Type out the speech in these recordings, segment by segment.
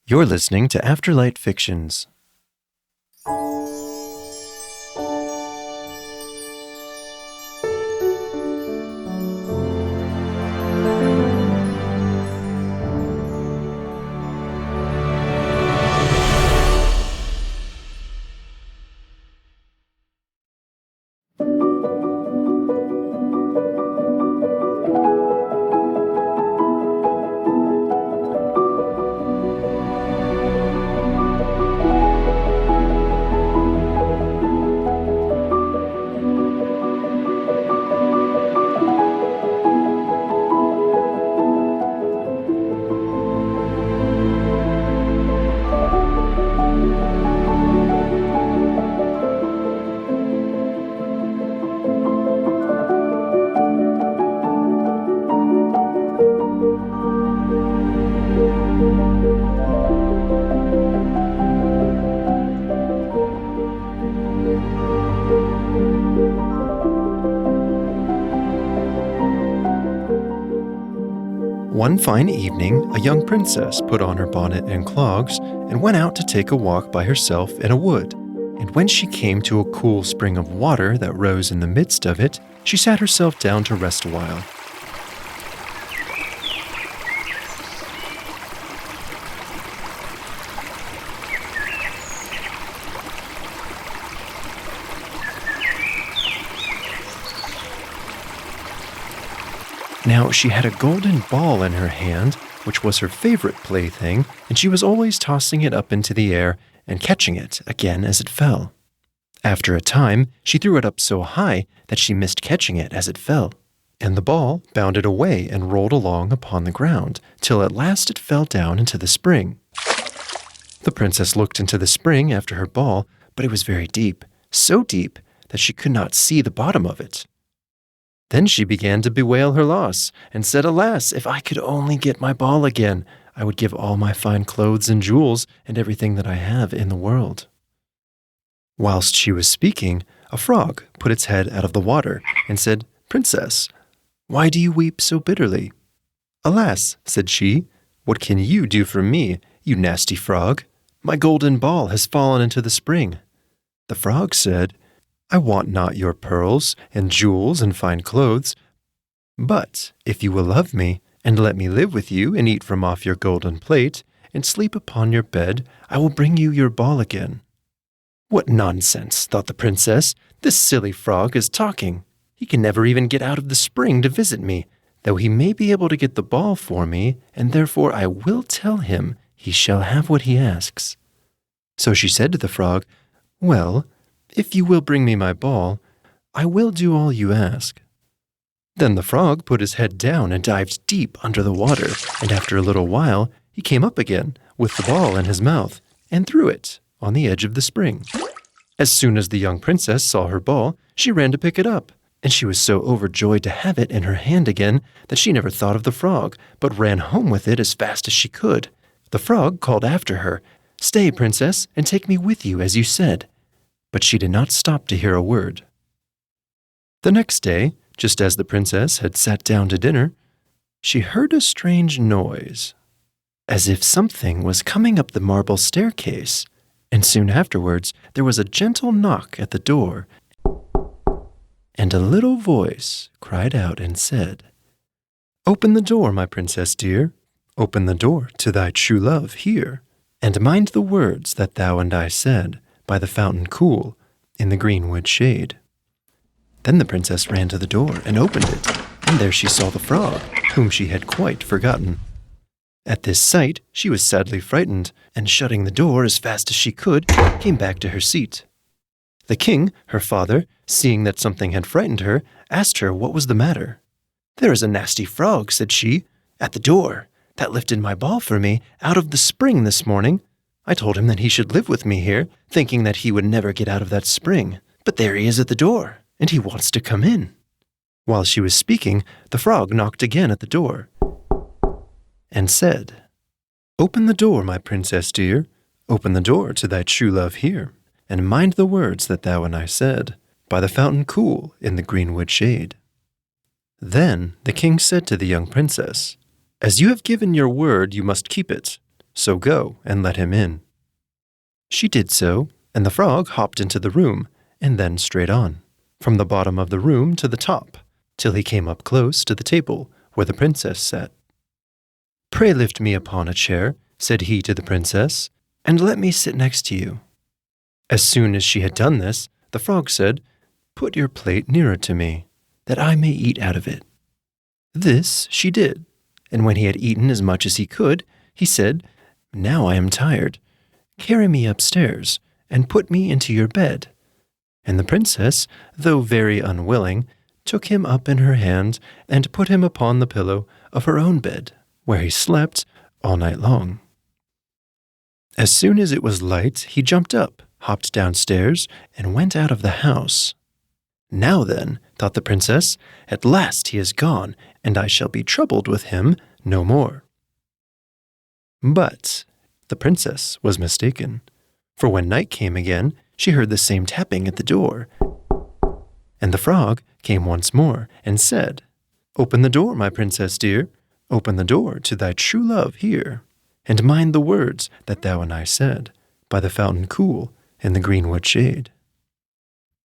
You're listening to Afterlight Fictions. One fine evening, a young princess put on her bonnet and clogs and went out to take a walk by herself in a wood. And when she came to a cool spring of water that rose in the midst of it, she sat herself down to rest a while. Now she had a golden ball in her hand, which was her favorite plaything, and she was always tossing it up into the air and catching it again as it fell. After a time, she threw it up so high that she missed catching it as it fell, and the ball bounded away and rolled along upon the ground, till at last it fell down into the spring. The princess looked into the spring after her ball, but it was very deep, so deep that she could not see the bottom of it. Then she began to bewail her loss, and said, "Alas, if I could only get my ball again, I would give all my fine clothes and jewels and everything that I have in the world." Whilst she was speaking, a frog put its head out of the water and said, "Princess, why do you weep so bitterly?" "Alas," said she, "what can you do for me, you nasty frog? My golden ball has fallen into the spring." The frog said, "I want not your pearls and jewels and fine clothes, but if you will love me and let me live with you and eat from off your golden plate and sleep upon your bed, I will bring you your ball again." "What nonsense," thought the princess. "This silly frog is talking. He can never even get out of the spring to visit me, though he may be able to get the ball for me, and therefore I will tell him he shall have what he asks." So she said to the frog, "Well, if you will bring me my ball, I will do all you ask." Then the frog put his head down and dived deep under the water, and after a little while he came up again with the ball in his mouth and threw it on the edge of the spring. As soon as the young princess saw her ball, she ran to pick it up, and she was so overjoyed to have it in her hand again that she never thought of the frog, but ran home with it as fast as she could. The frog called after her, "Stay, princess, and take me with you as you said." But she did not stop to hear a word. The next day, just as the princess had sat down to dinner, she heard a strange noise, as if something was coming up the marble staircase, and soon afterwards there was a gentle knock at the door, and a little voice cried out and said, "Open the door, my princess dear, open the door to thy true love here, and mind the words that thou and I said, by the fountain cool, in the greenwood shade." Then the princess ran to the door and opened it, and there she saw the frog, whom she had quite forgotten. At this sight she was sadly frightened, and shutting the door as fast as she could, came back to her seat. The king, her father, seeing that something had frightened her, asked her what was the matter. "There is a nasty frog," said she, "at the door, that lifted my ball for me out of the spring this morning. I told him that he should live with me here, thinking that he would never get out of that spring. But there he is at the door, and he wants to come in." While she was speaking, the frog knocked again at the door and said, "Open the door, my princess dear, open the door to thy true love here, and mind the words that thou and I said, by the fountain cool in the greenwood shade." Then the king said to the young princess, "As you have given your word, you must keep it. so go and let him in." She did so, and the frog hopped into the room, and then straight on, from the bottom of the room to the top, till he came up close to the table where the princess sat. "Pray lift me upon a chair," said he to the princess, "and let me sit next to you." As soon as she had done this, the frog said, "Put your plate nearer to me, that I may eat out of it." This she did, and when he had eaten as much as he could, he said, "Now I am tired. Carry me upstairs, and put me into your bed." And the princess, though very unwilling, took him up in her hand and put him upon the pillow of her own bed, where he slept all night long. As soon as it was light, he jumped up, hopped downstairs, and went out of the house. "Now then," thought the princess, "at last he is gone, and I shall be troubled with him no more." But the princess was mistaken, for when night came again, she heard the same tapping at the door. And the frog came once more and said, "Open the door, my princess dear, open the door to thy true love here, and mind the words that thou and I said, by the fountain cool in the greenwood shade."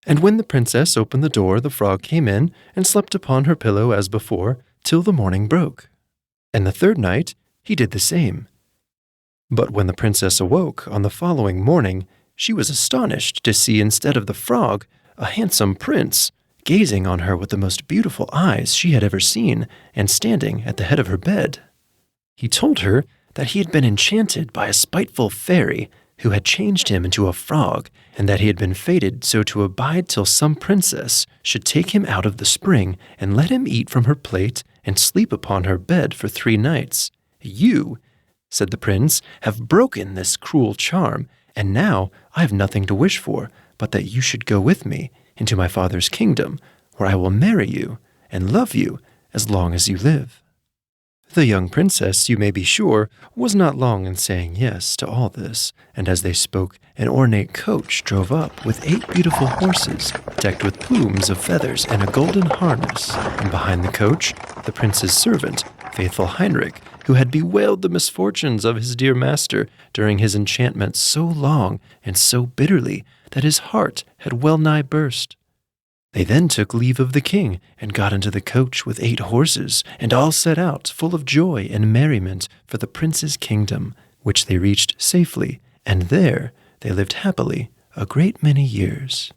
And when the princess opened the door, the frog came in and slept upon her pillow as before, till the morning broke. And the third night he did the same. But when the princess awoke on the following morning, she was astonished to see instead of the frog a handsome prince, gazing on her with the most beautiful eyes she had ever seen, and standing at the head of her bed. He told her that he had been enchanted by a spiteful fairy who had changed him into a frog, and that he had been fated so to abide till some princess should take him out of the spring and let him eat from her plate and sleep upon her bed for 3 nights. "You," said the prince, "have broken this cruel charm, and now I have nothing to wish for but that you should go with me into my father's kingdom, where I will marry you and love you as long as you live." The young princess, you may be sure, was not long in saying yes to all this, and as they spoke, an ornate coach drove up with 8 beautiful horses, decked with plumes of feathers and a golden harness, and behind the coach, the prince's servant, faithful Heinrich, who had bewailed the misfortunes of his dear master during his enchantment so long and so bitterly that his heart had well nigh burst. They then took leave of the king and got into the coach with 8 horses, and all set out full of joy and merriment for the prince's kingdom, which they reached safely, and there they lived happily a great many years.